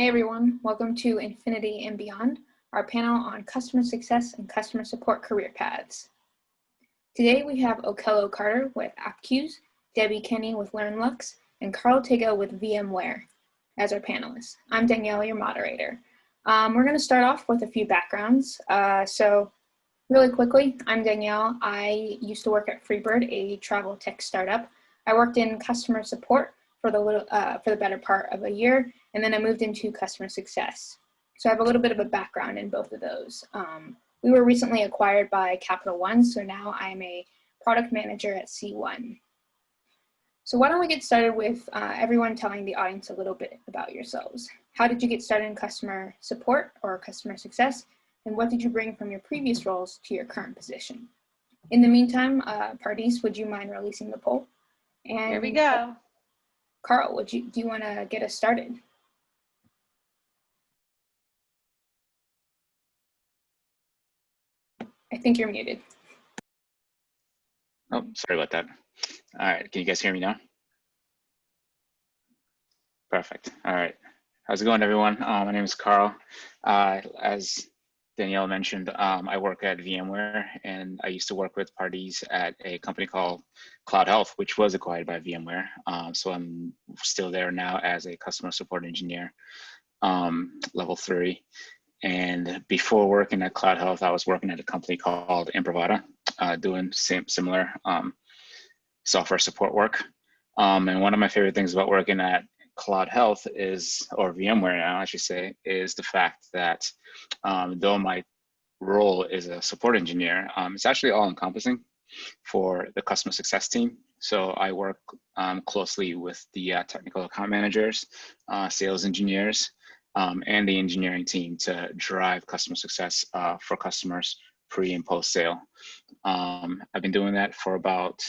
Hey everyone, welcome to Infinity and Beyond, our panel on customer success and customer support career paths. Today we have Okello Carter with AppQs, Debbie Kenny with LearnLux, and Carl Tigo with VMware as our panelists. I'm Danielle, your moderator. We're going to start off with a few backgrounds. So really quickly, I'm Danielle. I used to work at Freebird, a travel tech startup. I worked in customer support for the better part of a year, and then I moved into customer success. So I have a little bit of a background in both of those. We were recently acquired by Capital One, so now I'm a product manager at C1. So why don't we get started with everyone telling the audience a little bit about yourselves. How did you get started in customer support or customer success? And what did you bring from your previous roles to your current position? In the meantime, Pardis, would you mind releasing the poll? And here we go. Carl, do you want to get us started? I think you're muted. Oh, sorry about that. All right, can you guys hear me now? Perfect. All right. How's it going, everyone? My name is Carl. As Danielle mentioned, I work at VMware, and I used to work with parties at a company called Cloud Health, which was acquired by VMware. So I'm still there now as a customer support engineer, level 3. And before working at Cloud Health, I was working at a company called Imprivata, doing similar software support work. And one of my favorite things about working at Cloud Health is, or VMware now, I should say, is the fact that though my role is a support engineer, it's actually all encompassing for the customer success team. So I work closely with the technical account managers, sales engineers, and the engineering team to drive customer success for customers pre and post sale. I've been doing that for about,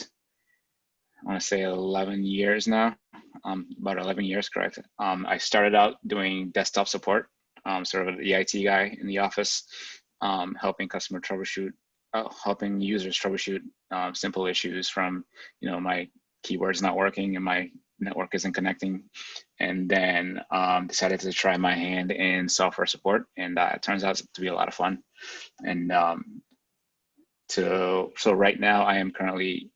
I want to say 11 years now, about 11 years, correct. I started out doing desktop support, sort of the IT guy in the office, helping customer troubleshoot, helping users troubleshoot simple issues from, my keywords not working and my network isn't connecting, and then decided to try my hand in software support, and it turns out to be a lot of fun. And so right now I am currently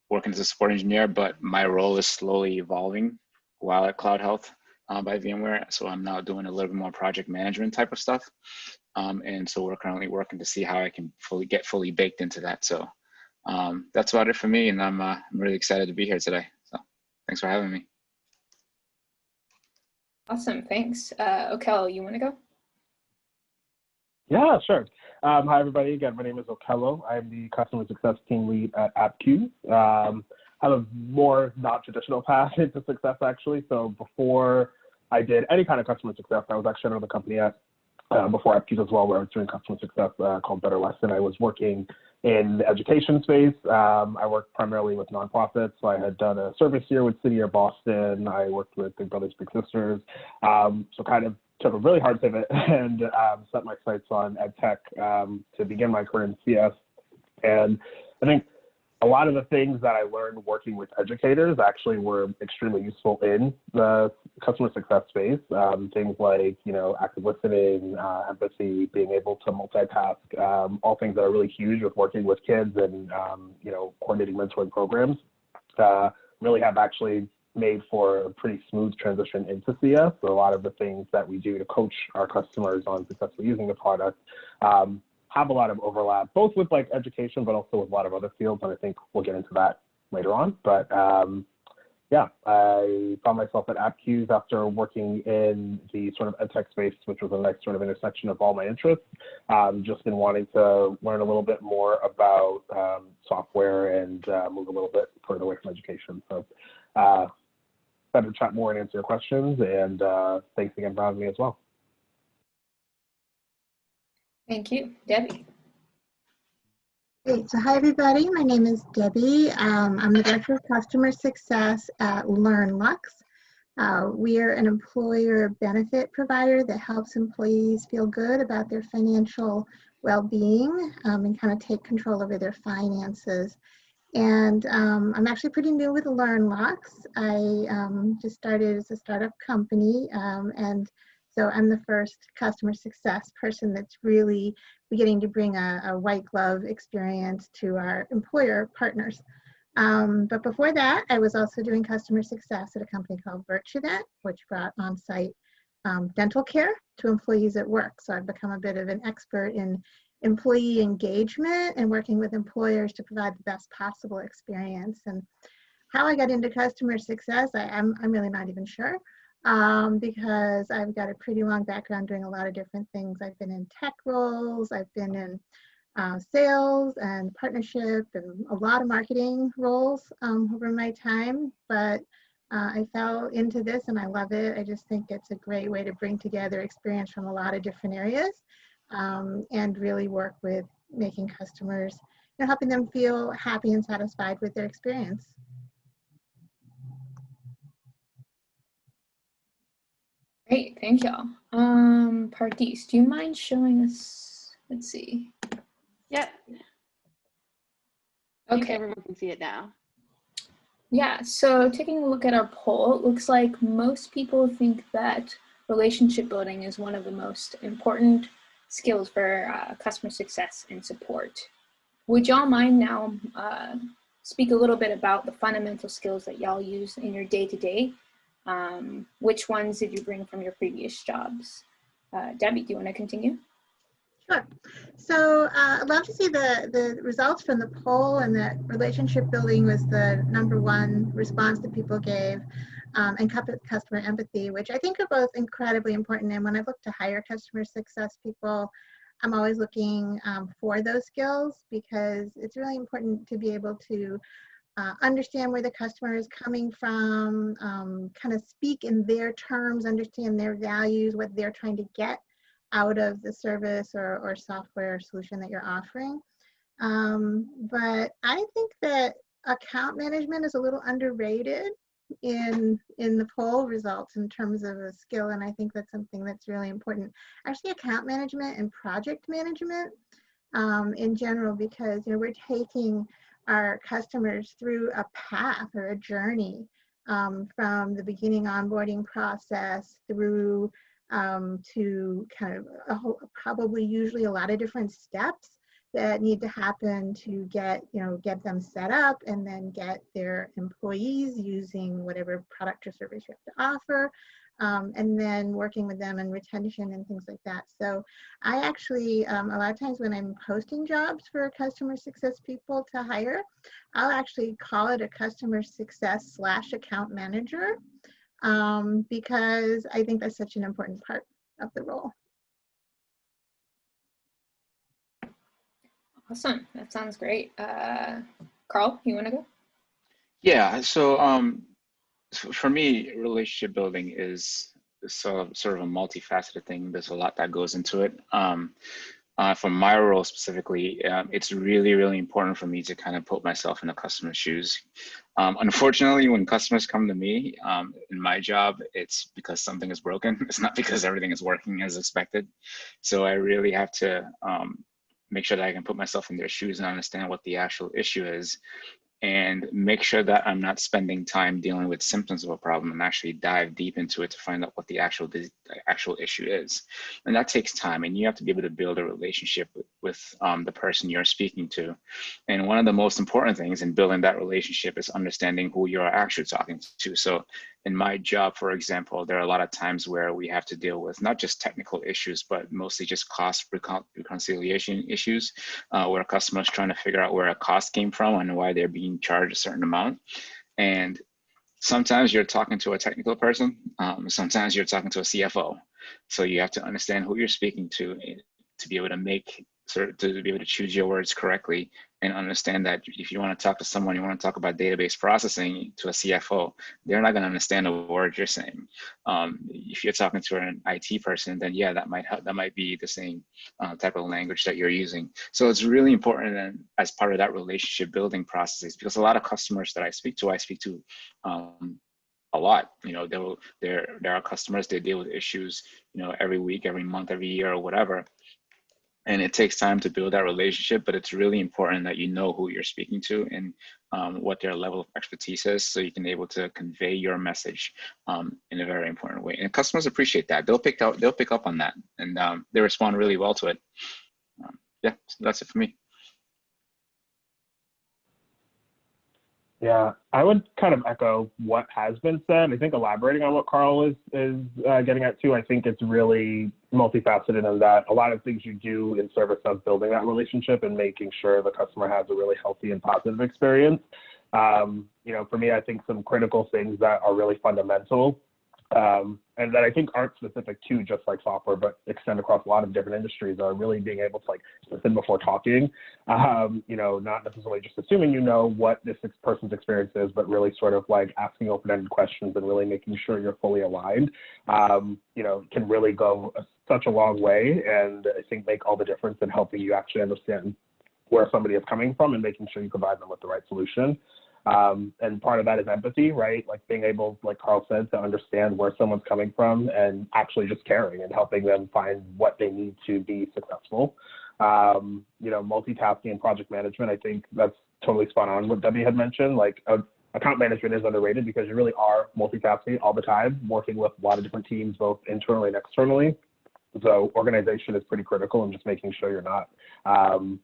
working as a support engineer, but my role is slowly evolving while at Cloud Health by VMware. So I'm now doing a little bit more project management type of stuff. And so we're currently working to see how I can get fully baked into that. So that's about it for me. And I'm really excited to be here today. So thanks for having me. Awesome, thanks. Okello, you want to go? Yeah, sure. Hi, everybody. Again, my name is Okello. I'm the customer success team lead at AppQs. I have a more non-traditional path into success, actually. So before I did any kind of customer success, I was actually under the company at before AppQs as well, where I was doing customer success called Better Lesson. I was working in the education space. I worked primarily with nonprofits. So I had done a service year with City of Boston. I worked with Big Brothers Big Sisters. So kind of took a really hard pivot and set my sights on ed tech to begin my career in CS. And I think a lot of the things that I learned working with educators actually were extremely useful in the customer success space. Things like, active listening, empathy, being able to multitask, all things that are really huge with working with kids and, coordinating mentoring programs, really have actually made for a pretty smooth transition into CS. So a lot of the things that we do to coach our customers on successfully using the product have a lot of overlap, both with like education, but also with a lot of other fields. And I think we'll get into that later on. But yeah, I found myself at AppQs after working in the sort of ed tech space, which was a nice sort of intersection of all my interests. Just been wanting to learn a little bit more about software and move a little bit further away from education. So better chat more and answer your questions. And thanks again for having me as well. Thank you. Debbie. Great. So hi, everybody. My name is Debbie. I'm the Director of Customer Success at LearnLux. We are an employer benefit provider that helps employees feel good about their financial well-being and kind of take control over their finances. And I'm actually pretty new with LearnLux. I just started as a startup company and So I'm the first customer success person that's really beginning to bring a white glove experience to our employer partners. But before that, I was also doing customer success at a company called VirtueNet, which brought on-site dental care to employees at work. So I've become a bit of an expert in employee engagement and working with employers to provide the best possible experience. And how I got into customer success, I'm really not even sure, because I've got a pretty long background doing a lot of different things. I've been in tech roles, I've been in sales and partnership and a lot of marketing roles over my time, but I fell into this and I love it. I just think it's a great way to bring together experience from a lot of different areas and really work with making customers, helping them feel happy and satisfied with their experience. Great, thank y'all. Pardis, do you mind showing us, let's see. Yep. I think Okay. everyone can see it now. Yeah, so taking a look at our poll, it looks like most people think that relationship building is one of the most important skills for customer success and support. Would y'all mind now speak a little bit about the fundamental skills that y'all use in your day-to-day? Which ones did you bring from your previous jobs? Debbie, do you want to continue? Sure. So I'd love to see the results from the poll, and that relationship building was the #1 response that people gave, and customer empathy, which I think are both incredibly important. And when I look to hire customer success people, I'm always looking for those skills, because it's really important to be able to understand where the customer is coming from, kind of speak in their terms, understand their values, what they're trying to get out of the service or software solution that you're offering. But I think that account management is a little underrated in the poll results in terms of a skill, and I think that's something that's really important. Actually, account management and project management in general, because we're taking our customers through a path or a journey from the beginning onboarding process through to kind of probably usually a lot of different steps that need to happen to get them set up and then get their employees using whatever product or service you have to offer, and then working with them and retention and things like that. So I actually, a lot of times when I'm posting jobs for customer success people to hire, I'll actually call it a customer success / account manager, because I think that's such an important part of the role. Awesome, that sounds great. Carl, you want to go? Yeah, so for me, relationship building is sort of a multifaceted thing. There's a lot that goes into it. For my role specifically, it's really, really important for me to kind of put myself in the customer's shoes. Unfortunately, when customers come to me in my job, it's because something is broken. It's not because everything is working as expected. So I really have to make sure that I can put myself in their shoes and understand what the actual issue is, and make sure that I'm not spending time dealing with symptoms of a problem, and actually dive deep into it to find out what the actual issue is. And that takes time, and you have to be able to build a relationship with the person you're speaking to. And one of the most important things in building that relationship is understanding who you're actually talking to. So in my job, for example, there are a lot of times where we have to deal with not just technical issues, but mostly just cost reconciliation issues, where customers trying to figure out where a cost came from and why they're being charged a certain amount. And sometimes you're talking to a technical person, sometimes you're talking to a CFO. So you have to understand who you're speaking to be able to to be able to choose your words correctly, and understand that if you want to talk to someone, you want to talk about database processing to a CFO, they're not going to understand the word you're saying. If you're talking to an IT person, then yeah, that might be the same type of language that you're using. So it's really important, and as part of that relationship building processes, because a lot of customers that I speak to a lot. There are customers, they deal with issues, every week, every month, every year, or whatever. And it takes time to build that relationship, but it's really important that you know who you're speaking to and what their level of expertise is, so you can be able to convey your message in a very important way. And customers appreciate that. They'll pick up on that, and they respond really well to it. Yeah, so that's it for me. Yeah, I would kind of echo what has been said. I think elaborating on what Carl is getting at too, I think it's really multifaceted in that a lot of things you do in service of building that relationship and making sure the customer has a really healthy and positive experience. You know, for me, I think some critical things that are really fundamental and that I think aren't specific to just like software, but extend across a lot of different industries are really being able to like listen before talking, you know, not necessarily just assuming you know what this person's experience is, but really sort of like asking open-ended questions and really making sure you're fully aligned, you know, can really go such a long way, and I think make all the difference in helping you actually understand where somebody is coming from and making sure you provide them with the right solution. And part of that is empathy, right? Like being able, like Carl said, to understand where someone's coming from and actually just caring and helping them find what they need to be successful. You know, multitasking and project management, I think that's totally spot on what Debbie had mentioned. Like account management is underrated because you really are multitasking all the time, working with a lot of different teams, both internally and externally. So organization is pretty critical, and just making sure you're not,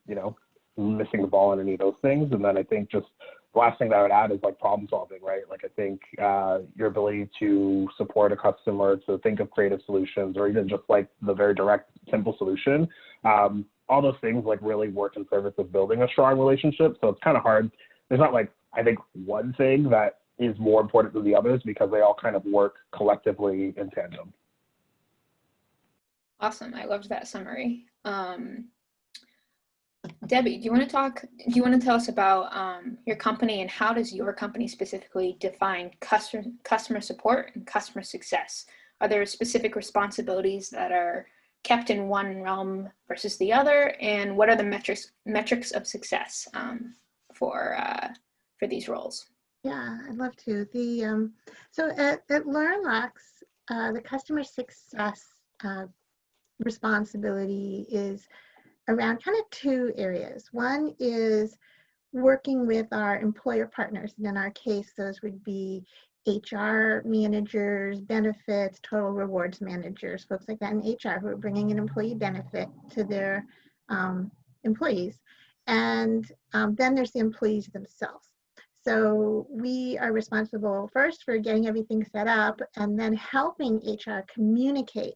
you know, missing the ball on any of those things. And then I think just the last thing that I would add is like problem solving, right? Like I think your ability to support a customer, to think of creative solutions, or even just like the very direct, simple solution, all those things like really work in service of building a strong relationship. So it's kind of hard. There's not like, I think, one thing that is more important than the others, because they all kind of work collectively in tandem. Awesome. I loved that summary. Debbie, do you want to tell us about your company, and how does your company specifically define customer support and customer success? Are there specific responsibilities that are kept in one realm versus the other, and what are the metrics of success for these roles? Yeah, I'd love to. So at LearnLux, the customer success responsibility is around kind of two areas. One is working with our employer partners, and in our case, those would be HR managers, benefits, total rewards managers, folks like that in HR who are bringing an employee benefit to their employees. And then there's the employees themselves. So we are responsible first for getting everything set up, and then helping HR communicate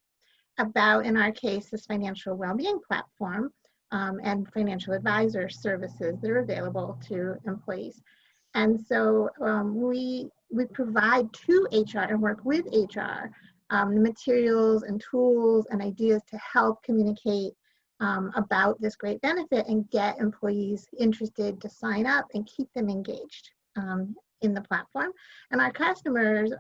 about, in our case, this financial well-being platform and financial advisor services that are available to employees. And so we provide to HR and work with HR the materials and tools and ideas to help communicate about this great benefit and get employees interested to sign up and keep them engaged in the platform. And our customers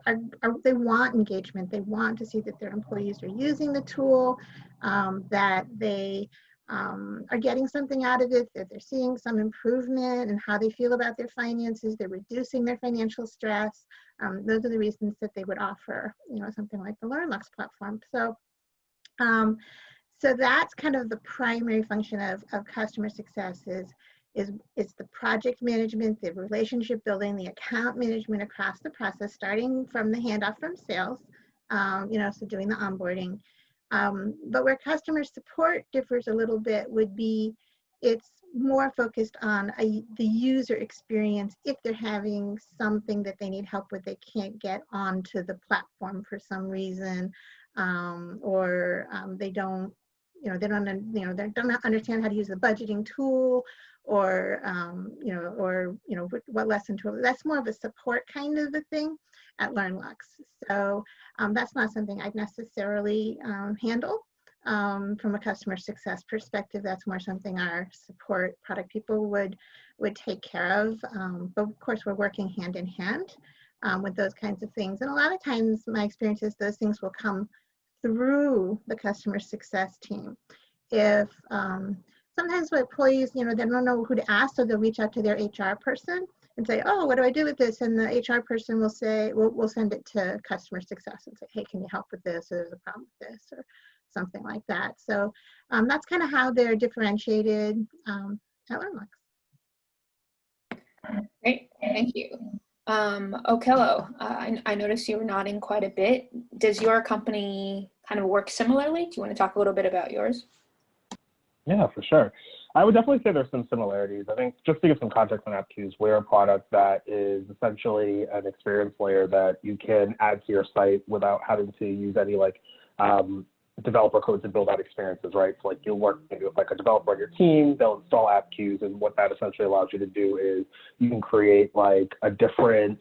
they want engagement. They want to see that their employees are using the tool, that they are getting something out of it, that they're seeing some improvement in how they feel about their finances, they're reducing their financial stress. Those are the reasons that they would offer, you know, something like the LearnLux platform. So, so that's kind of the primary function of customer success is the project management, the relationship building, the account management across the process, starting from the handoff from sales, you know, so doing the onboarding. But where customer support differs a little bit would be, it's more focused on the user experience. If they're having something that they need help with, they can't get onto the platform for some reason, or they don't, you know, they don't understand how to use the budgeting tool, or what lesson tool. That's more of a support kind of a thing at LearnLux. So that's not something I'd necessarily handle from a customer success perspective. That's more something our support product people would take care of. But of course, we're working hand in hand with those kinds of things. And a lot of times, my experience is those things will come through the customer success team. If sometimes with employees, you know, they don't know who to ask, so they'll reach out to their HR person and say, oh, what do I do with this? And the HR person will say, we'll send it to customer success and say, hey, can you help with this? Or there's a problem with this, or something like that. So that's kind of how they're differentiated at LearnLux. Great, thank you. Okello, I noticed you were nodding quite a bit. Does your company kind of work similarly? Do you want to talk a little bit about yours? Yeah, for sure. I would definitely say there's some similarities. I think just to give some context on AppQs, we're a product that is essentially an experience layer that you can add to your site without having to use any like developer code to build out experiences, right? So like you'll work maybe with like a developer on your team, they'll install AppQs, and what that essentially allows you to do is you can create like a different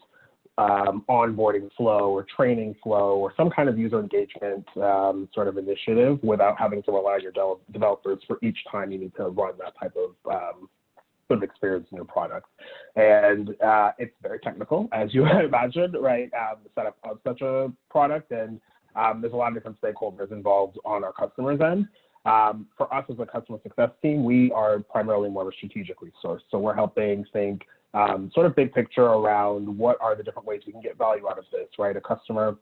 onboarding flow or training flow or some kind of user engagement sort of initiative without having to rely on your developers for each time you need to run that type of sort of experience in your product. And it's very technical, as you would imagine, right? The setup of such a product, and there's a lot of different stakeholders involved on our customers' end. For us as a customer success team, we are primarily more of a strategic resource. So we're helping think sort of big picture around what are the different ways we can get value out of this, right? A customer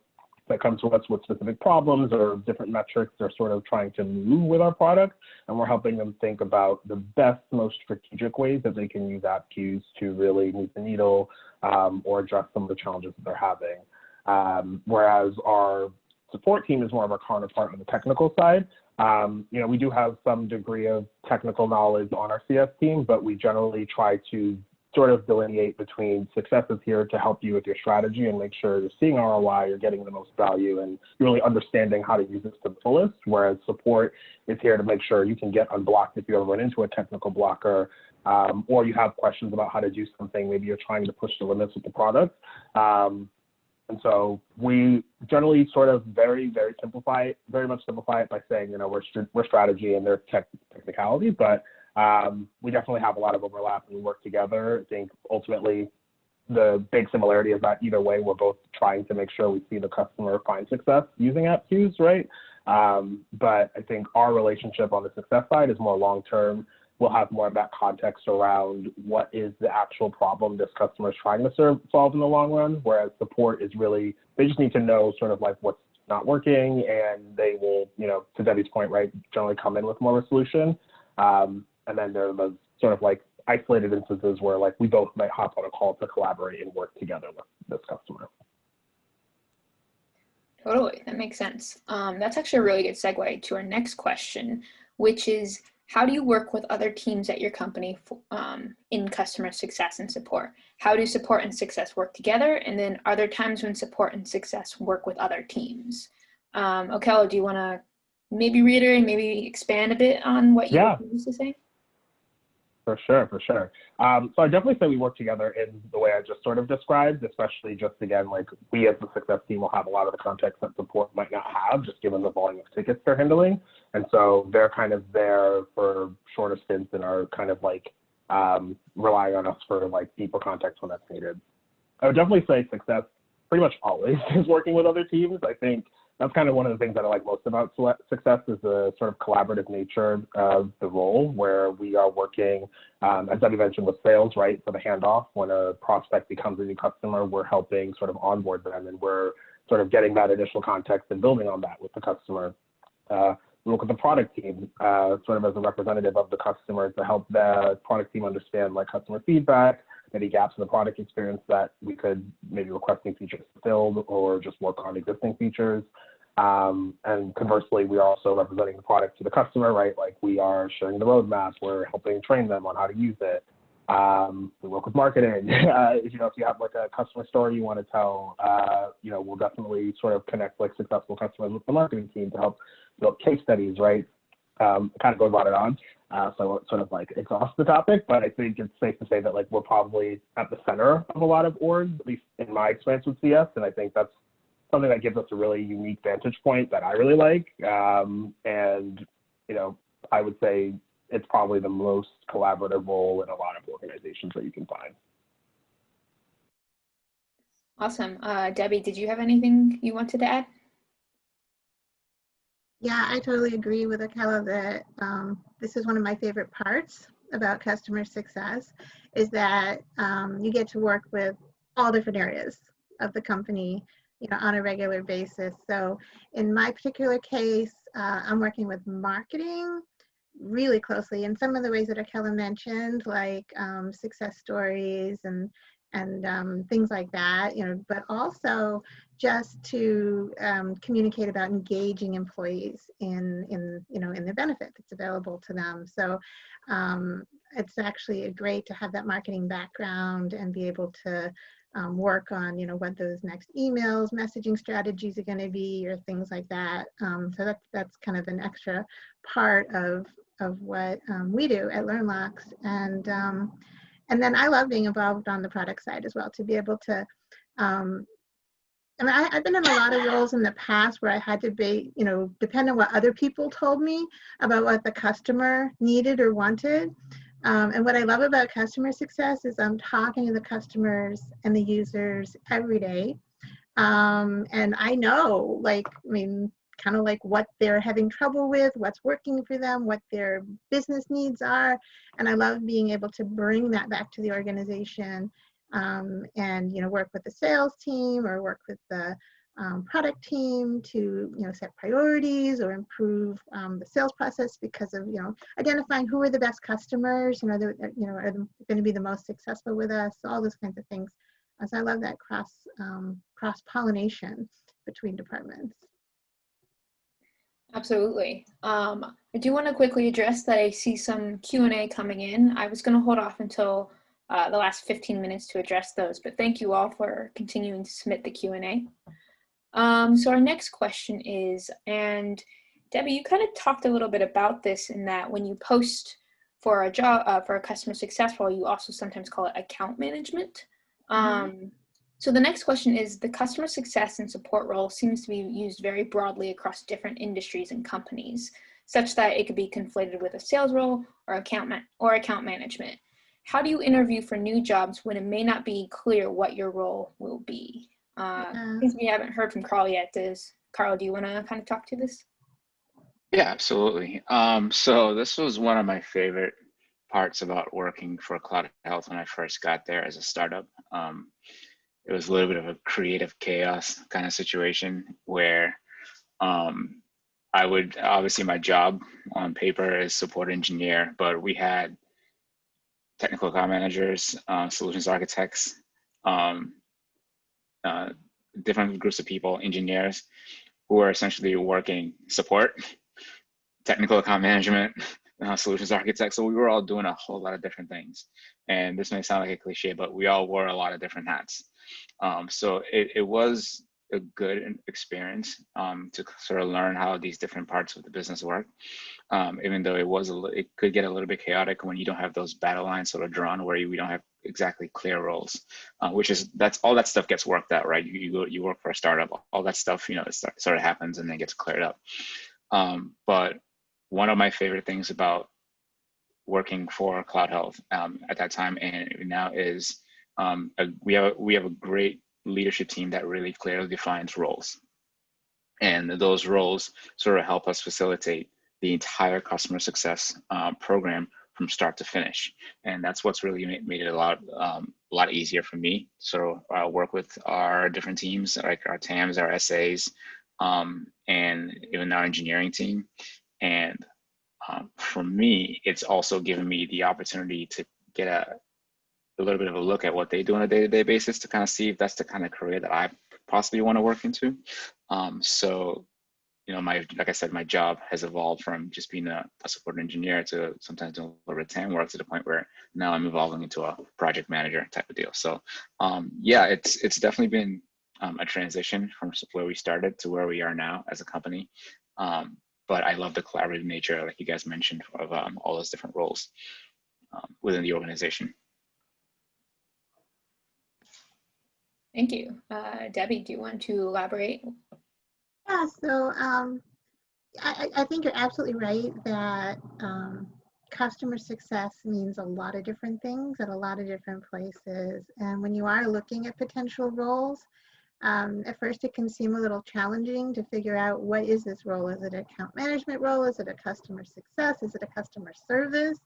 that comes to us with specific problems or different metrics they're sort of trying to move with our product, and we're helping them think about the best, most strategic ways that they can use AppQs to really move the needle or address some of the challenges that they're having. Whereas our support team is more of our counterpart on the technical side. You know, we do have some degree of technical knowledge on our CS team, but we generally try to sort of delineate between success is here to help you with your strategy and make sure you're seeing ROI, you're getting the most value, and you're really understanding how to use this to the fullest, whereas support is here to make sure you can get unblocked if you ever run into a technical blocker, or you have questions about how to do something, maybe you're trying to push the limits with the product. And so we generally sort of very much simplify it by saying, you know, we're strategy and they're technicality, but we definitely have a lot of overlap and we work together. I think ultimately the big similarity is that either way, we're both trying to make sure we see the customer find success using AppQs, right? But I think our relationship on the success side is more long-term. We'll have more of that context around what is the actual problem this customer is trying to solve in the long run, whereas support is really, they just need to know sort of like what's not working, and they will, you know, to Debbie's point, right, generally come in with more of a solution. And then there are those sort of like isolated instances where like we both might hop on a call to collaborate and work together with this customer. Totally, that makes sense. That's actually a really good segue to our next question, which is, how do you work with other teams at your company in customer success and support? How do support and success work together? And then are there times when support and success work with other teams? Okello, do you want to maybe reiterate, maybe expand a bit on what you used to say? For sure. So I definitely say we work together in the way I just sort of described, especially just again, like we as the success team will have a lot of the context that support might not have, just given the volume of tickets they're handling. And so they're kind of there for shorter stints and are kind of like relying on us for like deeper context when that's needed. I would definitely say success pretty much always is working with other teams. I think that's kind of one of the things that I like most about success is the sort of collaborative nature of the role, where we are working, as Debbie mentioned, with sales, right? For the handoff, when a prospect becomes a new customer, we're helping sort of onboard them, and we're sort of getting that initial context and building on that with the customer. We work with the product team, sort of as a representative of the customer to help the product team understand like customer feedback, any gaps in the product experience that we could maybe requesting features filled or just work on existing features. And conversely, we are also representing the product to the customer, right? Like we are sharing the roadmap, we're helping train them on how to use it. We work with marketing. If you have like a customer story you want to tell, we'll definitely sort of connect like successful customers with the marketing team to help build case studies, right? It kind of goes on and on. So I won't sort of like exhaust the topic, but I think it's safe to say that like we're probably at the center of a lot of orgs, at least in my experience with CS. And I think that's something that gives us a really unique vantage point that I really like. And, I would say it's probably the most collaborative role in a lot of organizations that you can find. Awesome. Debbie, did you have anything you wanted to add? Yeah, I totally agree with Okello that this is one of my favorite parts about customer success is that you get to work with all different areas of the company on a regular basis. So in my particular case, I'm working with marketing really closely in some of the ways that Akela mentioned, like success stories and things like that, but also just to communicate about engaging employees in the benefit that's available to them. So it's actually great to have that marketing background and be able to work on, what those next emails, messaging strategies are going to be, or things like that. So that's kind of an extra part of what we do at LearnLox. And then I love being involved on the product side as well, to be able to, I've been in a lot of roles in the past where I had to be, depend on what other people told me about what the customer needed or wanted. And what I love about customer success is I'm talking to the customers and the users every day. And I know, kind of like what they're having trouble with, what's working for them, what their business needs are. And I love being able to bring that back to the organization and, work with the sales team or work with the product team to, set priorities or improve the sales process because of, identifying who are the best customers, that, are going to be the most successful with us, all those kinds of things. So I love that cross-pollination between departments. Absolutely. I do want to quickly address that I see some Q&A coming in. I was going to hold off until the last 15 minutes to address those, but thank you all for continuing to submit the Q&A. So our next question is, and Debbie, you kind of talked a little bit about this in that when you post for a job, for a customer success role, you also sometimes call it account management. So the next question is, the customer success and support role seems to be used very broadly across different industries and companies, such that it could be conflated with a sales role or account management. How do you interview for new jobs when it may not be clear what your role will be? Since we haven't heard from Carl yet, Carl, do you want to kind of talk to this? Yeah, absolutely. So this was one of my favorite parts about working for Cloud Health when I first got there as a startup. It was a little bit of a creative chaos kind of situation where I would, obviously my job on paper is support engineer, but we had technical account managers, solutions architects, different groups of people, engineers, who are essentially working support, technical account management, solutions architects. So we were all doing a whole lot of different things. And this may sound like a cliche, but we all wore a lot of different hats. So it was a good experience to sort of learn how these different parts of the business work. Even though it could get a little bit chaotic when you don't have those battle lines sort of drawn where we don't have exactly clear roles, that's all that stuff gets worked out, right? You work for a startup, all that stuff, it sort of happens and then gets cleared up. But one of my favorite things about working for Cloud Health at that time and now is we have a great leadership team that really clearly defines roles. And those roles sort of help us facilitate the entire customer success program from start to finish. And that's what's really made it a lot easier for me. So I work with our different teams, like our TAMs, our SAs, and even our engineering team. And for me, it's also given me the opportunity to get a little bit of a look at what they do on a day-to-day basis to kind of see if that's the kind of career that I possibly want to work into. So, like I said, my job has evolved from just being a support engineer to sometimes doing a little bit of TAM work to the point where now I'm evolving into a project manager type of deal. So, yeah, it's definitely been a transition from where we started to where we are now as a company. But I love the collaborative nature, like you guys mentioned, of all those different roles within the organization. Thank you. Debbie, do you want to elaborate? Yeah, so I think you're absolutely right that customer success means a lot of different things at a lot of different places. And when you are looking at potential roles, at first it can seem a little challenging to figure out what is this role? Is it an account management role? Is it a customer success? Is it a customer service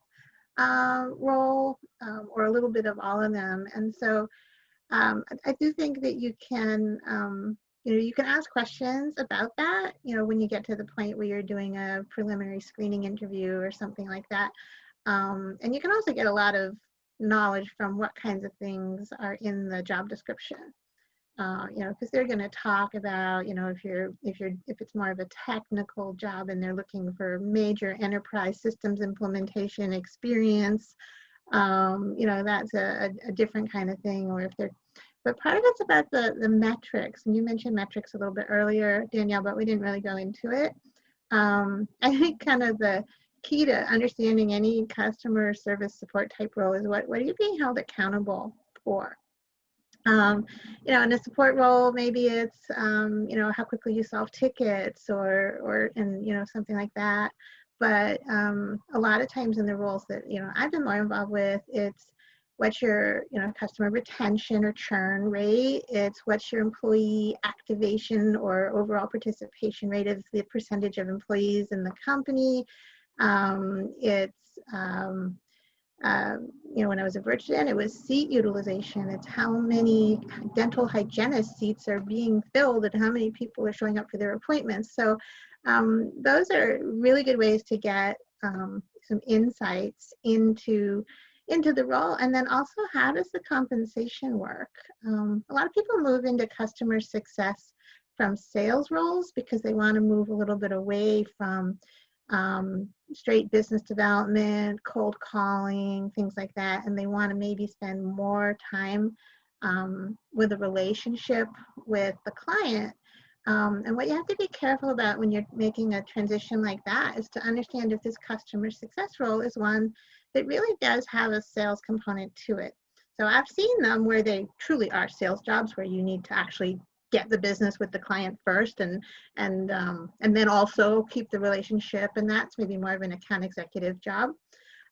role? Or a little bit of all of them. And so I do think that you can you can ask questions about that, when you get to the point where you're doing a preliminary screening interview or something like that. And you can also get a lot of knowledge from what kinds of things are in the job description. Because they're going to talk about, if it's more of a technical job and they're looking for major enterprise systems implementation experience, that's a different kind of thing. Or if they're, but part of it's about the metrics, and you mentioned metrics a little bit earlier, Danielle, but we didn't really go into it. I think kind of the key to understanding any customer service support type role is what are you being held accountable for? In a support role, maybe it's, how quickly you solve tickets or something like that. But a lot of times in the roles that, I've been more involved with, it's what's your, customer retention or churn rate. It's what's your employee activation or overall participation rate of the percentage of employees in the company. When I was at Virgin, it was seat utilization. It's how many dental hygienist seats are being filled and how many people are showing up for their appointments. So those are really good ways to get some insights into the role. And then also, how does the compensation work? A lot of people move into customer success from sales roles because they want to move a little bit away from straight business development, cold calling, things like that, and they want to maybe spend more time with a relationship with the client. And what you have to be careful about when you're making a transition like that is to understand if this customer success role is one that really does have a sales component to it. So I've seen them where they truly are sales jobs where you need to actually get the business with the client first and then also keep the relationship, and that's maybe more of an account executive job.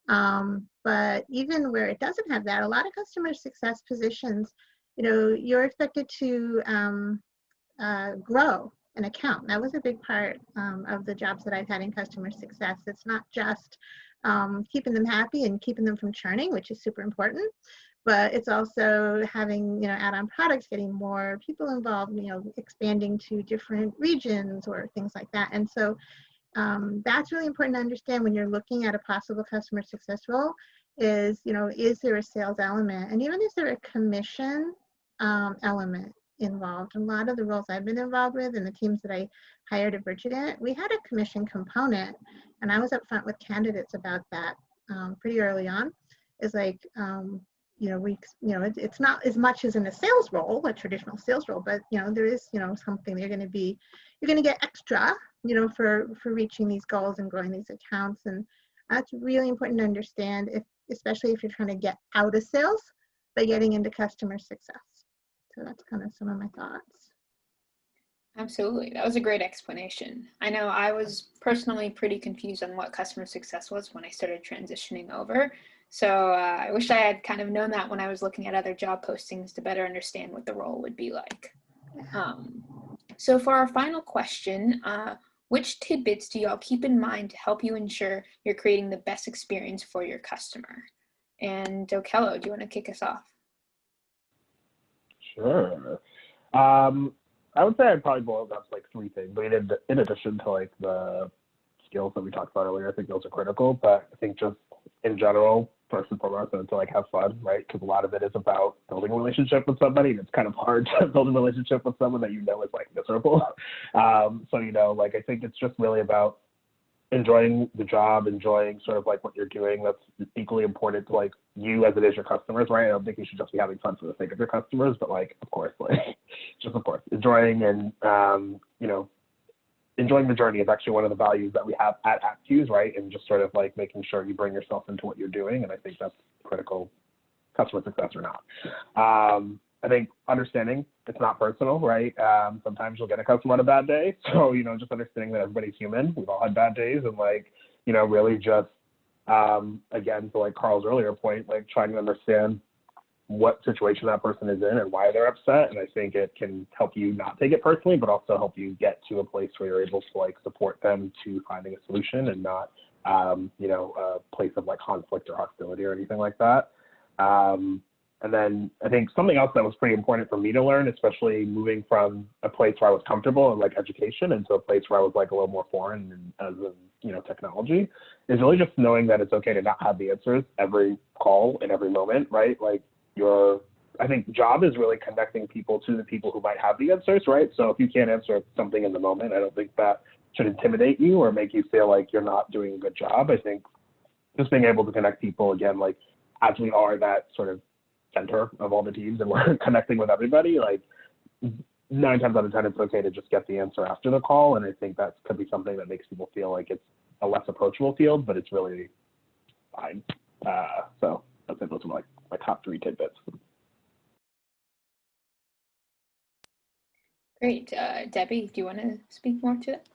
But even where it doesn't have that, a lot of customer success positions, you're expected to grow an account. That was a big part of the jobs that I've had in customer success. It's not just keeping them happy and keeping them from churning, which is super important, but it's also having, add-on products, getting more people involved, expanding to different regions or things like that. And so that's really important to understand when you're looking at a possible customer success role is, is there a sales element? And even is there a commission element involved? A lot of the roles I've been involved with and the teams that I hired at Virgin, we had a commission component, and I was upfront with candidates about that pretty early on. Is like, it's not as much as in a sales role, a traditional sales role, but there is something you're going to get extra, for reaching these goals and growing these accounts, and that's really important to understand, especially if you're trying to get out of sales by getting into customer success. So that's kind of some of my thoughts. Absolutely. That was a great explanation. I know I was personally pretty confused on what customer success was when I started transitioning over. So I wish I had kind of known that when I was looking at other job postings to better understand what the role would be like. So for our final question, which tidbits do y'all keep in mind to help you ensure you're creating the best experience for your customer? And Okello, do you want to kick us off? Sure. I would say I'd probably boil it down to like three things, but in addition to like the skills that we talked about earlier, I think those are critical. But I think just in general, first and foremost, to like have fun, right? Because a lot of it is about building a relationship with somebody, and it's kind of hard to build a relationship with someone that is like miserable. So like I think it's just really about enjoying the job, enjoying sort of like what you're doing. That's equally important to like you as it is your customers, right? I don't think you should just be having fun for the sake of your customers, but like, of course, enjoying and, enjoying the journey is actually one of the values that we have at AppFuse, right? And just sort of like making sure you bring yourself into what you're doing. And I think that's critical, customer success or not. I think understanding it's not personal, right? Sometimes you'll get a customer on a bad day. So, just understanding that everybody's human. We've all had bad days, and like, really just, again, to like Carl's earlier point, like trying to understand what situation that person is in and why they're upset. And I think it can help you not take it personally, but also help you get to a place where you're able to like support them to finding a solution and not, a place of like conflict or hostility or anything like that. And then I think something else that was pretty important for me to learn, especially moving from a place where I was comfortable in like education into a place where I was like a little more foreign and as in, you know, technology, is really just knowing that it's okay to not have the answers every call in every moment, right? Like I think job is really connecting people to the people who might have the answers, right? So if you can't answer something in the moment, I don't think that should intimidate you or make you feel like you're not doing a good job. I think just being able to connect people again, like as we are that sort of center of all the teams and we're connecting with everybody, like 9 times out of 10, it's okay to just get the answer after the call. And I think that could be something that makes people feel like it's a less approachable field, but it's really fine. So I think those are my top 3 tidbits. Great. Debbie, do you want to speak more to it?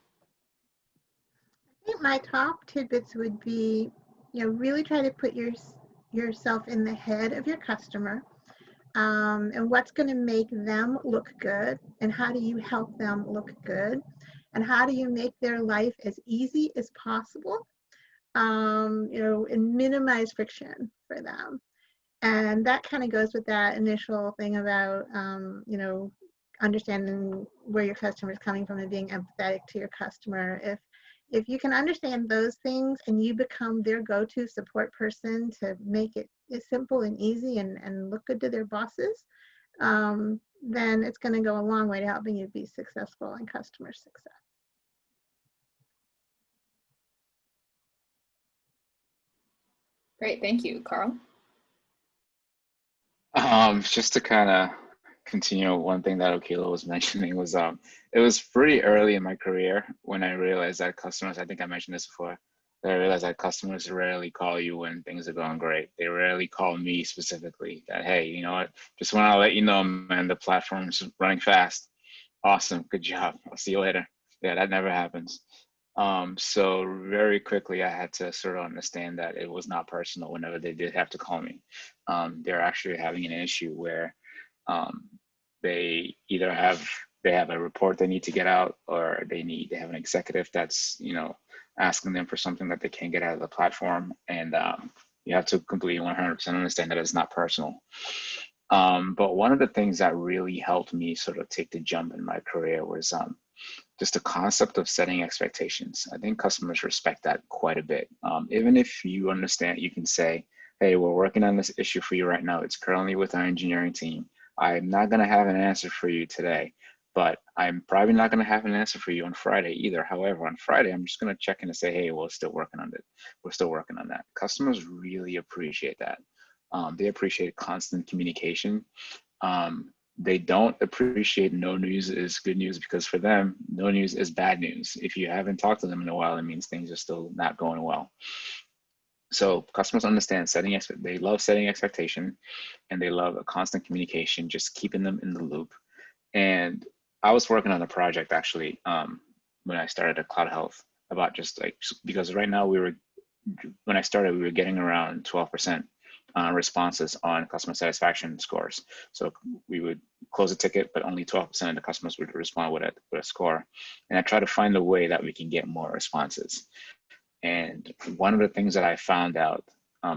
I think my top tidbits would be, really try to put yourself in the head of your customer, and what's going to make them look good, and how do you help them look good, and how do you make their life as easy as possible, and minimize friction for them. And that kind of goes with that initial thing about, understanding where your customer is coming from and being empathetic to your customer. If you can understand those things and you become their go-to support person to make it as simple and easy and look good to their bosses, then it's going to go a long way to helping you be successful in customer success. Great. Thank you, Carl. Just to kind of continue, one thing that Okila was mentioning was it was pretty early in my career when I realized that customers, I think I mentioned this before, that I realized that customers rarely call you when things are going great. They rarely call me specifically that, hey, you know what, just want to let you know, man, the platform's running fast. Awesome, good job. I'll see you later. Yeah, that never happens. So very quickly, I had to sort of understand that it was not personal whenever they did have to call me. They're actually having an issue where they either have a report they need to get out, or they have an executive that's asking them for something that they can't get out of the platform, and you have to completely 100% understand that it's not personal. But one of the things that really helped me sort of take the jump in my career was just the concept of setting expectations. I think customers respect that quite a bit. Even if you understand, you can say, hey, we're working on this issue for you right now. It's currently with our engineering team. I'm not going to have an answer for you today, but I'm probably not going to have an answer for you on Friday either. However, on Friday, I'm just going to check in and say, hey, we're still working on it. We're still working on that. Customers really appreciate that. They appreciate constant communication. They don't appreciate no news is good news, because for them, no news is bad news. If you haven't talked to them in a while, it means things are still not going well. So customers understand they love setting expectation, and they love a constant communication, just keeping them in the loop. And I was working on a project actually when I started at Cloud Health about because right now when I started, we were getting around 12% responses on customer satisfaction scores. So we would close a ticket, but only 12% of the customers would respond with a score. And I try to find a way that we can get more responses. And one of the things that I found out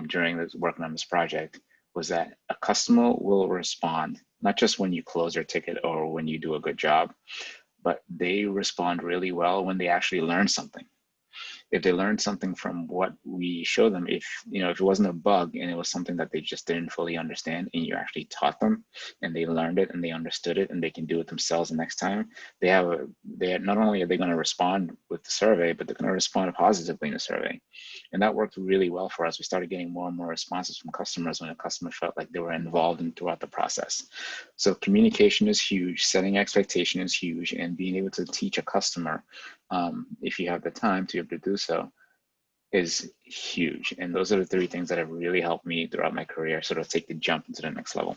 during working on this project was that a customer will respond, not just when you close their ticket or when you do a good job, but they respond really well when they actually learn something. If they learned something from what we show them, if it wasn't a bug and it was something that they just didn't fully understand, and you actually taught them and they learned it and they understood it and they can do it themselves the next time, not only are they going to respond with the survey, but they're going to respond positively in the survey. And that worked really well for us. We started getting more and more responses from customers when a customer felt like they were involved throughout the process. So communication is huge, setting expectation is huge, and being able to teach a customer, if you have the time to be able to do so, is huge. And those are the 3 things that have really helped me throughout my career sort of take the jump into the next level.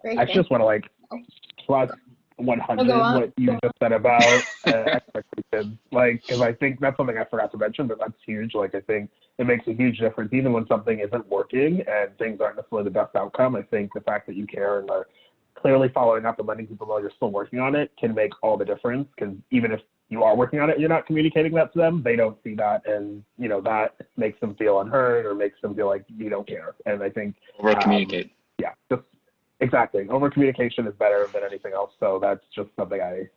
Great. I just want to plus 100 what you just said about expectations. Because I think that's something I forgot to mention, but that's huge. I think it makes a huge difference, even when something isn't working and things aren't necessarily the best outcome. I think the fact that you care and are clearly following up and letting people know you're still working on it can make all the difference, because even if you are working on it and you're not communicating that to them, they don't see that, and that makes them feel unheard or makes them feel like you don't care. And I think Over communicate. Yeah, just exactly. Over communication is better than anything else. So that's just something I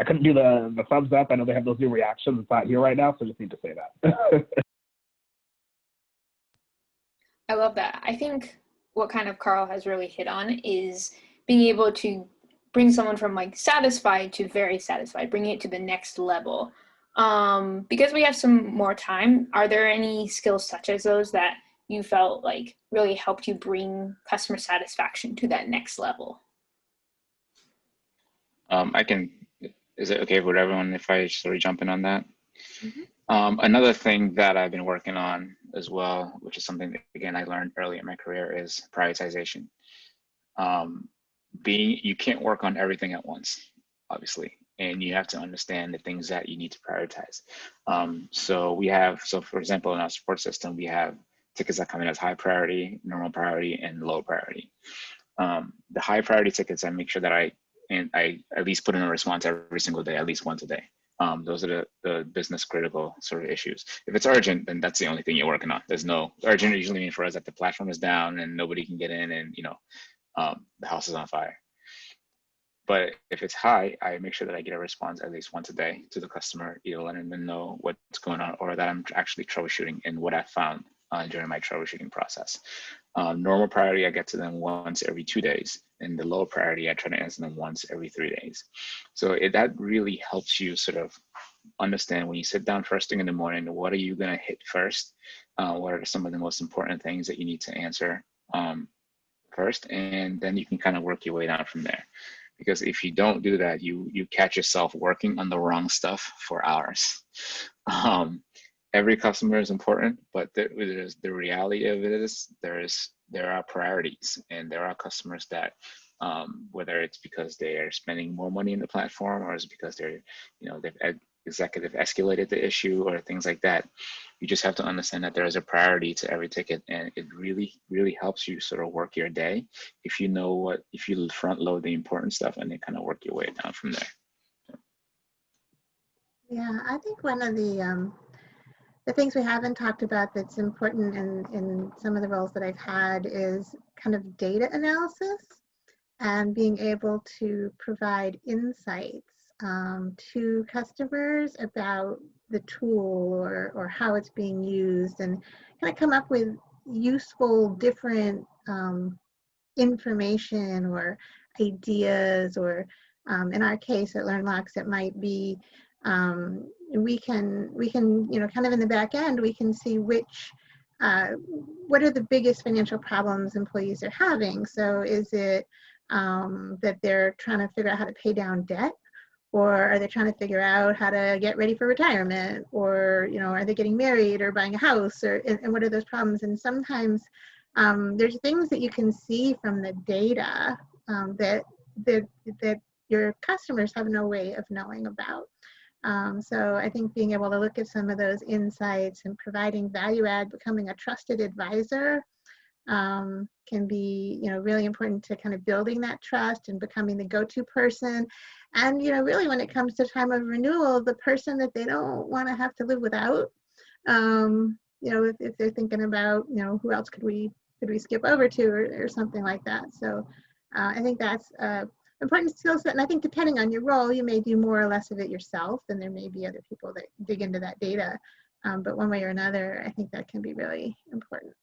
couldn't do the thumbs up. I know they have those new reactions. It's not here right now, so just need to say that. I love that. I think what kind of Carl has really hit on is being able to bring someone from like satisfied to very satisfied, bringing it to the next level. Because we have some more time, are there any skills such as those that you felt like really helped you bring customer satisfaction to that next level? Is it okay with everyone if I sort of jump in on that? Mm-hmm. Another thing that I've been working on as well, which is something that, again, I learned early in my career, is prioritization. You can't work on everything at once, obviously, and you have to understand the things that you need to prioritize. So for example, in our support system, we have tickets that come in as high priority, normal priority, and low priority. The high priority tickets, I make sure that I at least put in a response every single day, at least once a day. Those are the business critical sort of issues. If it's urgent, then that's the only thing you're working on. There's no urgent usually means for us that the platform is down and nobody can get in, and the house is on fire. But if it's high, I make sure that I get a response at least once a day to the customer, either letting them know what's going on or that I'm actually troubleshooting and what I found during my troubleshooting process. Normal priority, I get to them once every 2 days, and the low priority, I try to answer them once every 3 days. So that really helps you sort of understand when you sit down first thing in the morning, what are you going to hit first? What are some of the most important things that you need to answer first? And then you can kind of work your way down from there. Because if you don't do that, you catch yourself working on the wrong stuff for hours. Every customer is important, but the reality of it is there are priorities, and there are customers that whether it's because they are spending more money in the platform, or it's because they've executive escalated the issue or things like that. You just have to understand that there is a priority to every ticket, and it really, really helps you sort of work your day if you front load the important stuff and then kind of work your way down from there. Yeah, I think one of the things we haven't talked about that's important in some of the roles that I've had is kind of data analysis and being able to provide insights to customers about the tool or how it's being used, and kind of come up with useful different information or ideas, or in our case at LearnLox, it might be we can kind of in the back end, we can see what are the biggest financial problems employees are having. So is it that they're trying to figure out how to pay down debt, or are they trying to figure out how to get ready for retirement, or are they getting married or buying a house, and what are those problems? And sometimes there's things that you can see from the data that your customers have no way of knowing about. So I think being able to look at some of those insights and providing value add, becoming a trusted advisor can be, really important to kind of building that trust and becoming the go-to person. And, really when it comes to time of renewal, the person that they don't want to have to live without, if they're thinking about, who else could we skip over to, or something like that. So I think that's important skill set. And I think depending on your role, you may do more or less of it yourself, and there may be other people that dig into that data. But one way or another, I think that can be really important.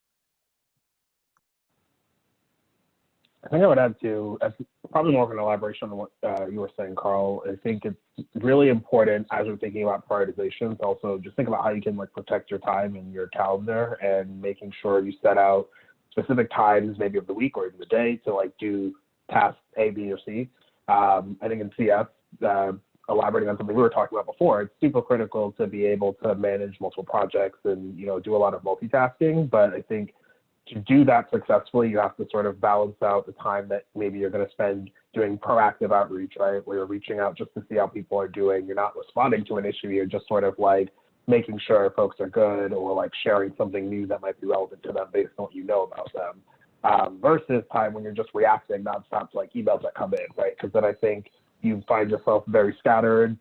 I think I would add to, as probably more of an elaboration on what you were saying, Carl. I think it's really important as we're thinking about prioritization to also just think about how you can protect your time and your calendar, and making sure you set out specific times, maybe of the week or even the day, to do tasks A, B, or C. I think in CS, elaborating on something we were talking about before, it's super critical to be able to manage multiple projects and do a lot of multitasking. But I think to do that successfully, you have to sort of balance out the time that maybe you're going to spend doing proactive outreach, right? Where you're reaching out just to see how people are doing. You're not responding to an issue. You're just sort of making sure folks are good, or sharing something new that might be relevant to them based on what you know about them. versus time when you're just reacting nonstop to like emails that come in, right? Because then I think you find yourself very scattered.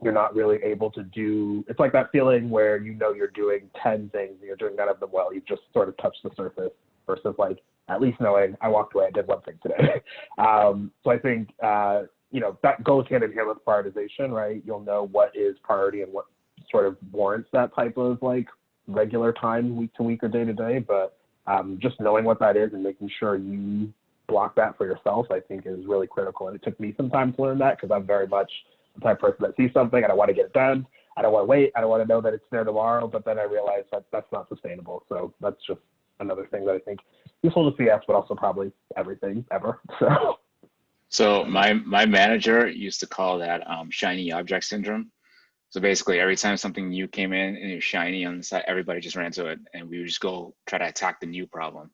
You're not really able to do, it's like that feeling where you know you're doing 10 things and you're doing none of them well. You've just sort of touched the surface versus like at least knowing I walked away, I did one thing today. So I think, that goes hand in hand with prioritization, right? You'll know what is priority and what sort of warrants that type of like regular time week to week or day to day. But just knowing what that is and making sure you block that for yourself, I think is really critical. And it took me some time to learn that because I'm very much the type of person that sees something and I want to get it done. I don't want to wait. I don't want to know that it's there tomorrow, but then I realized that that's not sustainable. So that's just another thing that I think useful to CS, but also probably everything ever. So my manager used to call that shiny object syndrome. So basically, every time something new came in and it was shiny on the side, everybody just ran to it, and we would just go try to attack the new problem.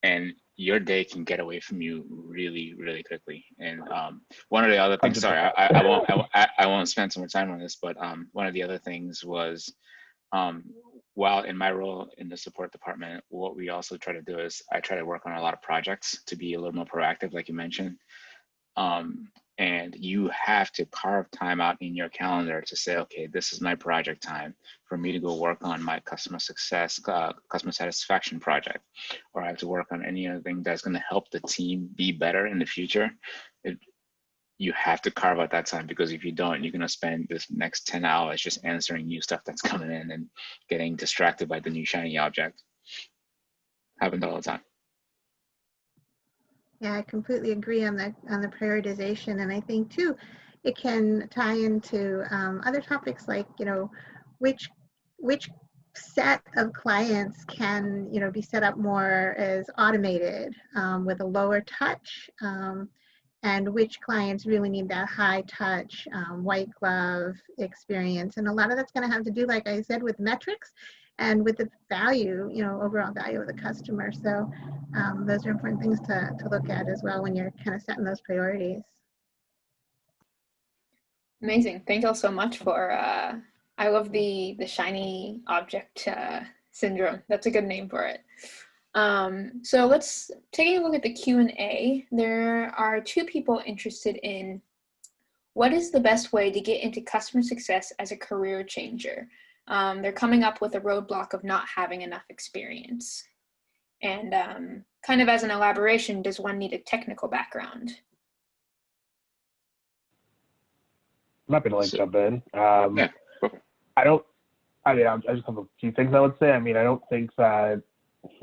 And your day can get away from you really, really quickly. And one of the other things, sorry, I won't spend so much time on this, but one of the other things was, while in my role in the support department, what we also try to do is I try to work on a lot of projects to be a little more proactive, like you mentioned. And you have to carve time out in your calendar to say, okay, this is my project time for me to go work on my customer success, customer satisfaction project, or I have to work on any other thing that's going to help the team be better in the future. You have to carve out that time, because if you don't, you're going to spend this next 10 hours just answering new stuff that's coming in and getting distracted by the new shiny object. Happens all the time. Yeah, I completely agree on the prioritization, and I think too, it can tie into other topics like which set of clients can be set up more as automated with a lower touch, and which clients really need that high touch white glove experience. And a lot of that's going to have to do, like I said, with metrics and with the value, overall value of the customer. So those are important things to look at as well when you're kind of setting those priorities. Amazing. Thank you all so much for, I love the shiny object syndrome. That's a good name for it. So let's take a look at the Q&A. There are 2 people interested in what is the best way to get into customer success as a career changer. They're coming up with a roadblock of not having enough experience. And kind of as an elaboration, does one need a technical background? I'm happy to jump in. Yeah. I just have a few things I would say. I mean, I don't think that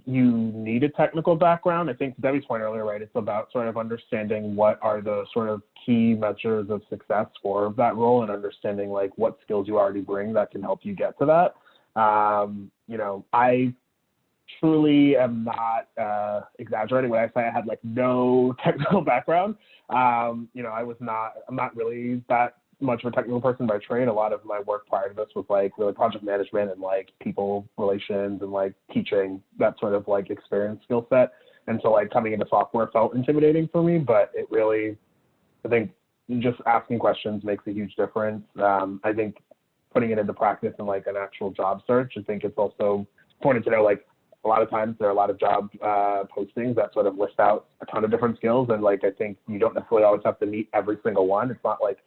you need a technical background. I think to Debbie's point earlier, right, it's about sort of understanding what are the sort of key measures of success for that role and understanding like what skills you already bring that can help you get to that. I truly am not exaggerating when I say I had like no technical background. I'm not really that much of a technical person by trade. A lot of my work prior to this was like really project management and like people relations and like teaching, that sort of like experience skill set. And so like coming into software felt intimidating for me, but it really, I think just asking questions makes a huge difference. I think putting it into practice in like an actual job search, I think it's also important to know like a lot of times there are a lot of job postings that sort of list out a ton of different skills. And like, I think you don't necessarily always have to meet every single one. It's not like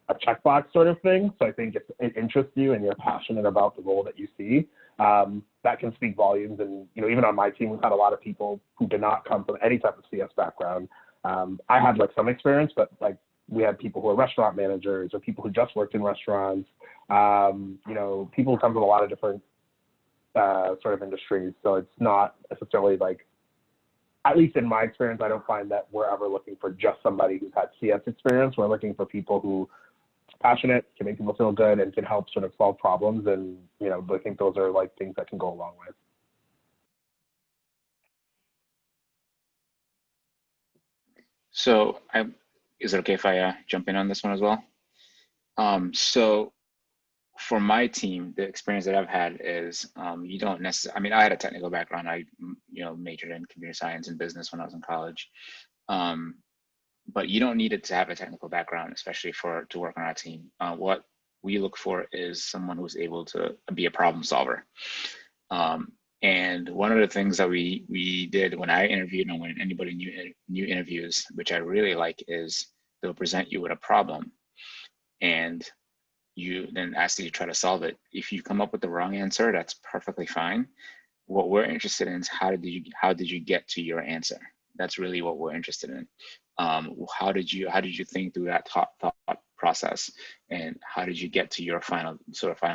a checkbox sort of thing. So I think if it interests you and you're passionate about the role that you see, that can speak volumes. And, even on my team, we've had a lot of people who did not come from any type of CS background. I had like some experience, but like we had people who are restaurant managers or people who just worked in restaurants, people who come from a lot of different sort of industries. So it's not necessarily like, at least in my experience, I don't find that we're ever looking for just somebody who's had CS experience. We're looking for people who are passionate, can make people feel good, and can help sort of solve problems. And, I think those are like things that can go a long way. So is it okay if I jump in on this one as well? So for my team, the experience that I've had is you don't necessarily, I mean, I had a technical background. I, majored in computer science and business when I was in college. But you don't need it to have a technical background, especially to work on our team. What we look for is someone who's able to be a problem solver. And one of the things that we did when I interviewed and when anybody new interviews, which I really like, is they'll present you with a problem, and you then ask you to try to solve it. If you come up with the wrong answer, that's perfectly fine. What we're interested in is how did you get to your answer? That's really what we're interested in. How did you think through that thought process, and how did you get to your final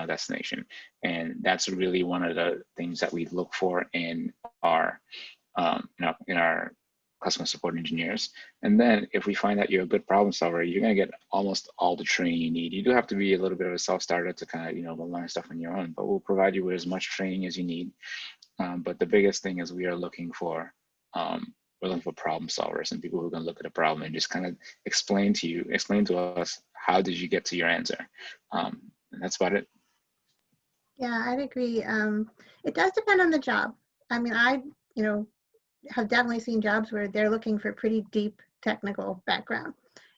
destination? And that's really one of the things that we look for in our in our customer support engineers. And then if we find that you're a good problem solver, you're going to get almost all the training you need. You do have to be a little bit of a self-starter to kind of learn stuff on your own, but we'll provide you with as much training as you need. But the biggest thing is we're looking for problem solvers and people who can look at a problem and just kind of explain to us, how did you get to your answer? And that's about it. Yeah, I'd agree. It does depend on the job. I mean, I have definitely seen jobs where they're looking for pretty deep technical background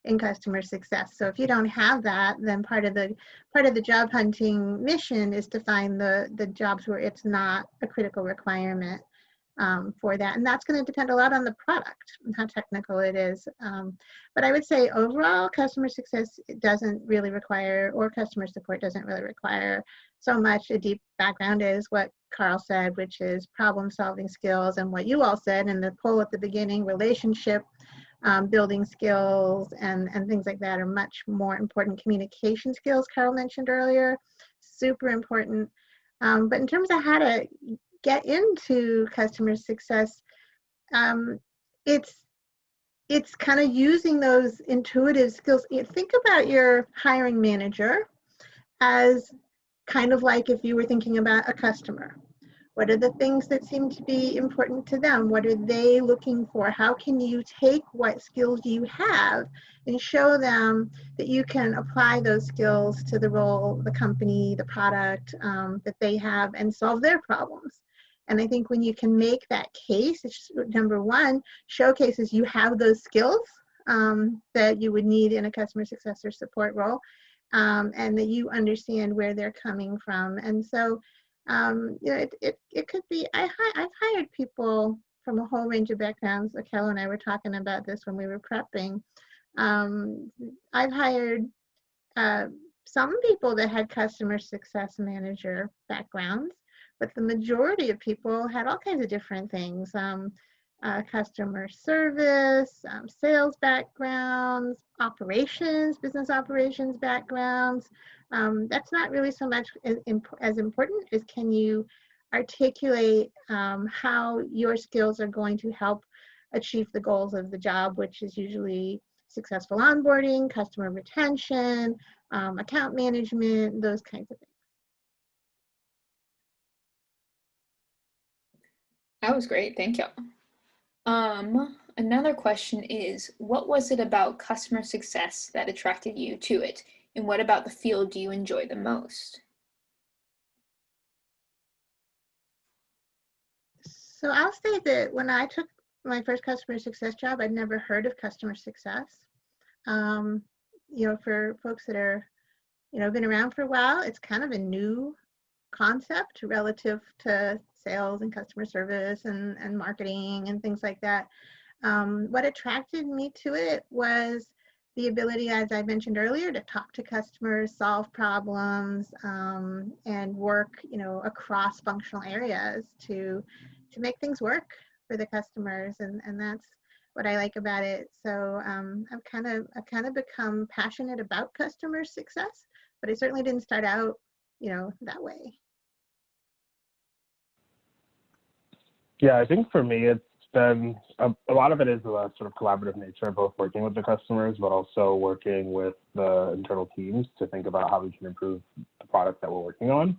in customer success. So if you don't have that, then part of the job hunting mission is to find the jobs where it's not a critical requirement for that. And that's going to depend a lot on the product and how technical it is. But I would say overall, customer success doesn't really require, or customer support doesn't really require so much a deep background as what Carl said, which is problem solving skills, and what you all said in the poll at the beginning, relationship building skills and things like that are much more important. Communication skills, Carl mentioned earlier, super important. But in terms of how to get into customer success, it's kind of using those intuitive skills. Think about your hiring manager as kind of like if you were thinking about a customer. What are the things that seem to be important to them? What are they looking for? How can you take what skills you have and show them that you can apply those skills to the role, the company, the product that they have, and solve their problems? And I think when you can make that case, it's number one, showcases you have those skills that you would need in a customer success or support role, and that you understand where they're coming from. And so, it could be, I've hired people from a whole range of backgrounds. Kello and I were talking about this when we were prepping. I've hired some people that had customer success manager backgrounds, but the majority of people had all kinds of different things. Customer service, sales backgrounds, operations, business operations backgrounds. That's not really so much as important as can you articulate how your skills are going to help achieve the goals of the job, which is usually successful onboarding, customer retention, account management, those kinds of things. That was great, thank you. Another question is, what was it about customer success that attracted you to it? And what about the field do you enjoy the most? So I'll say that when I took my first customer success job, I'd never heard of customer success. For folks that are, been around for a while, it's kind of a new concept relative to sales and customer service and marketing and things like that. What attracted me to it was the ability, as I mentioned earlier, to talk to customers, solve problems, and work, across functional areas to make things work for the customers, and that's what I like about it. So I've kind of become passionate about customer success, but I certainly didn't start out, that way. Yeah, I think for me, it's been a lot of it is a sort of collaborative nature, both working with the customers, but also working with the internal teams to think about how we can improve the product that we're working on.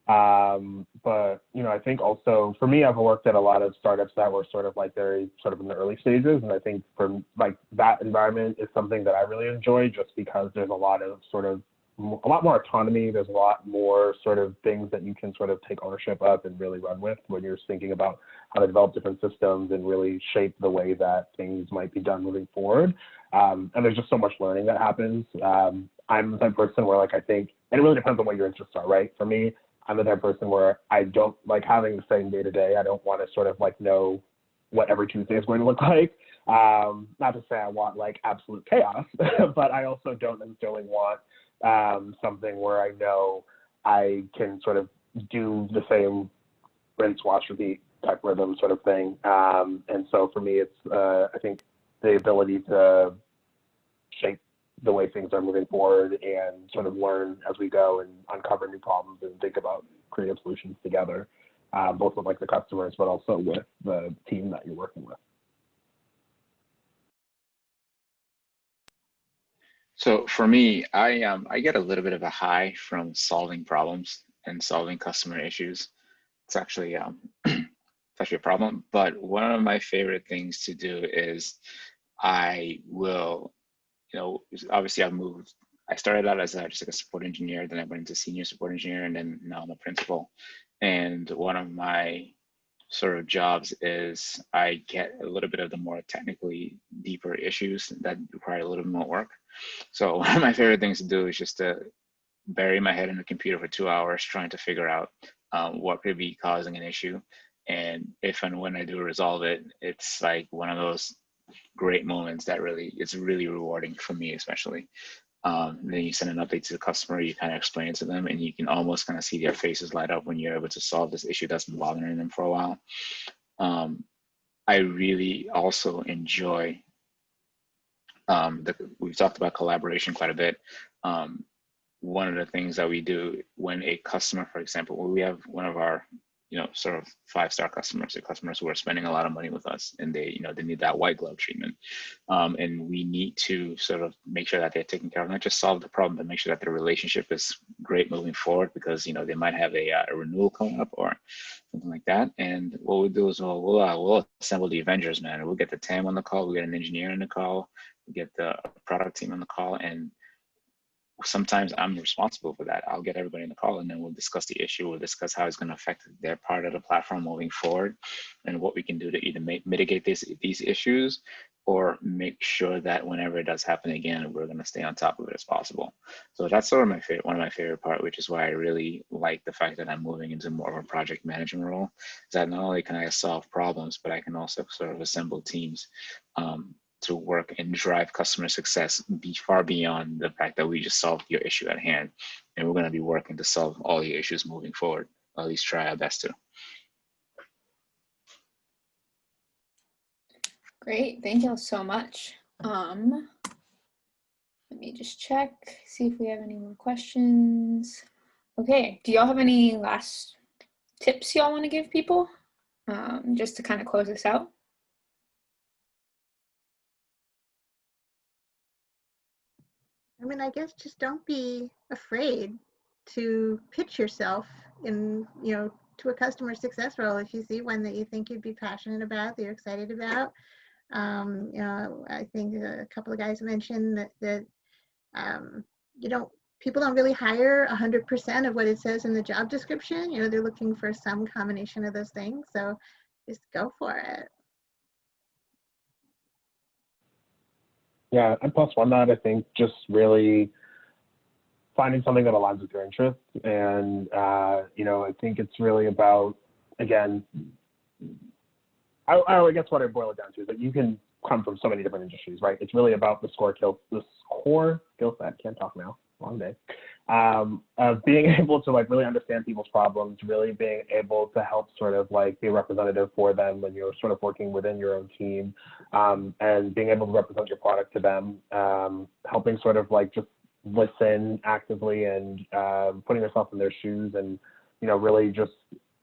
But, I think also for me, I've worked at a lot of startups that were sort of like very sort of in the early stages. And I think for like that environment is something that I really enjoy, just because there's a lot more autonomy. There's a lot more sort of things that you can sort of take ownership of and really run with when you're thinking about how to develop different systems and really shape the way that things might be done moving forward. And there's just so much learning that happens. I'm the type of person where I think, and it really depends on what your interests are, right? For me, I'm the type of person where I don't like having the same day to day. I don't want to sort of like know what every Tuesday is going to look like. Not to say I want like absolute chaos, but I also don't necessarily want something where I know I can sort of do the same rinse, wash, repeat type rhythm sort of thing. And so for me, it's I think the ability to shape the way things are moving forward and sort of learn as we go and uncover new problems and think about creative solutions together, both with like the customers, but also with the team that you're working with. So for me, I get a little bit of a high from solving problems and solving customer issues. It's actually it's actually a problem. But one of my favorite things to do is I will, obviously I started out as just like a support engineer, then I went into senior support engineer, and then now I'm a principal. And one of my sort of jobs is I get a little bit of the more technically deeper issues that require a little bit more work. So one of my favorite things to do is just to bury my head in the computer for 2 hours trying to figure out what could be causing an issue. And if and when I do resolve it, it's like one of those great moments that it's really rewarding for me, especially. Then you send an update to the customer, you kind of explain it to them, and you can almost kind of see their faces light up when you're able to solve this issue that's been bothering them for a while. I really also enjoy, we've talked about collaboration quite a bit. One of the things that we do when a customer, for example, when we have one of our, sort of 5-star customers, or customers who are spending a lot of money with us, and they need that white glove treatment, and we need to sort of make sure that they're taken care of, not just solve the problem, but make sure that the relationship is great moving forward, because they might have a renewal coming up or something like that. And what we'll do is we'll assemble the Avengers, man. We'll get the TAM on the call, we get an engineer on the call, we get the product team on the call, and sometimes I'm responsible for that. I'll get everybody in the call, and then we'll discuss the issue. We'll discuss how it's going to affect their part of the platform moving forward, and what we can do to either mitigate these issues, or make sure that whenever it does happen again, we're going to stay on top of it as possible. So that's sort of one of my favorite part, which is why I really like the fact that I'm moving into more of a project management role. Is that not only can I solve problems, but I can also sort of assemble teams to work and drive customer success far beyond the fact that we just solved your issue at hand. And we're going to be working to solve all your issues moving forward, or at least try our best to. Great, thank you all so much. Let me just check, see if we have any more questions. Okay, do y'all have any last tips y'all want to give people just to kind of close this out? I mean, I guess just don't be afraid to pitch yourself to a customer success role. If you see one that you think you'd be passionate about, that you're excited about. I think a couple of guys mentioned that people don't really hire 100% of what it says in the job description. They're looking for some combination of those things. So just go for it. Yeah, and plus one that I think just really finding something that aligns with your interests. And, I think it's really about, again, I guess what I boil it down to is that you can come from so many different industries, right? It's really about the core skill set, can't talk now, long day, of being able to like really understand people's problems, really being able to help sort of like be a representative for them when you're sort of working within your own team, and being able to represent your product to them, helping sort of like just listen actively and putting yourself in their shoes and, really just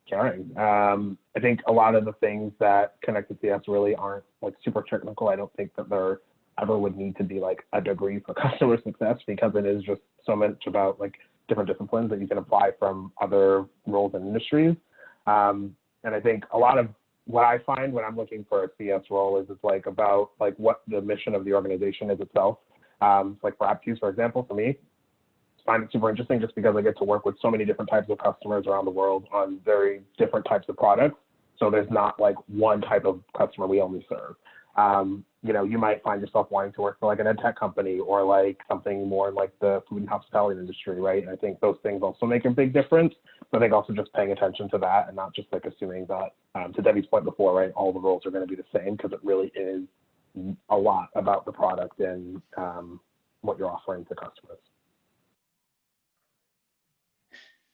caring. I think a lot of the things that connect to CS really aren't like super technical. I don't think that there ever would need to be like a degree for customer success, because it is just so much about like different disciplines that you can apply from other roles and industries. And I think a lot of what I find when I'm looking for a CS role is it's like about like what the mission of the organization is itself. Like for AppQs, for example, for me, I find it super interesting just because I get to work with so many different types of customers around the world on very different types of products. So there's not like one type of customer we only serve. you might find yourself wanting to work for like an ed tech company or like something more like the food and hospitality industry, right? And I think those things also make a big difference. But I think also just paying attention to that and not just like assuming that, to Debbie's point before, right, all the roles are going to be the same, because it really is a lot about the product and what you're offering to customers.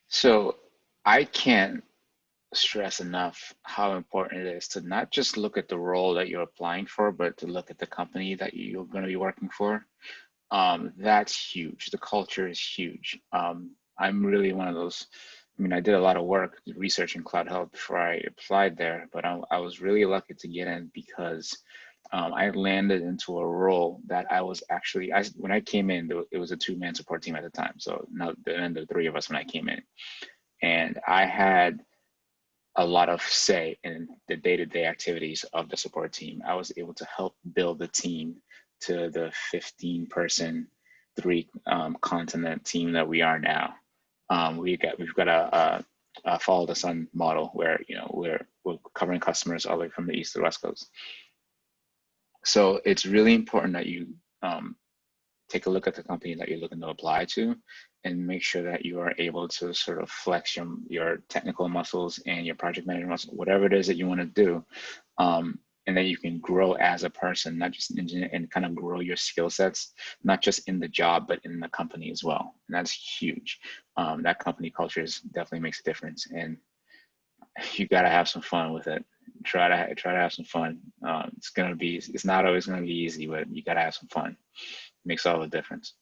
So I can't stress enough how important it is to not just look at the role that you're applying for, but to look at the company that you're going to be working for. That's huge. The culture is huge. I'm really one of those. I mean, I did a lot of work researching cloud health before I applied there, but I was really lucky to get in because I landed into a role that I was actually, when I came in, it was a 2-man support team at the time. So now the 3 of us when I came in, and I had a lot of say in the day-to-day activities of the support team. I was able to help build the team to the 15-person, 3-continent team that we are now. We've got a follow the sun model where we're covering customers all the way from the east to the west coast. So it's really important that you take a look at the company that you're looking to apply to and make sure that you are able to sort of flex your technical muscles and your project management muscles, whatever it is that you want to do, and that you can grow as a person, not just an engineer, and kind of grow your skill sets, not just in the job, but in the company as well. And that's huge. That company culture definitely makes a difference, and you got to have some fun with it. Try to have some fun. It's not always going to be easy, but you got to have some fun. Makes all the difference.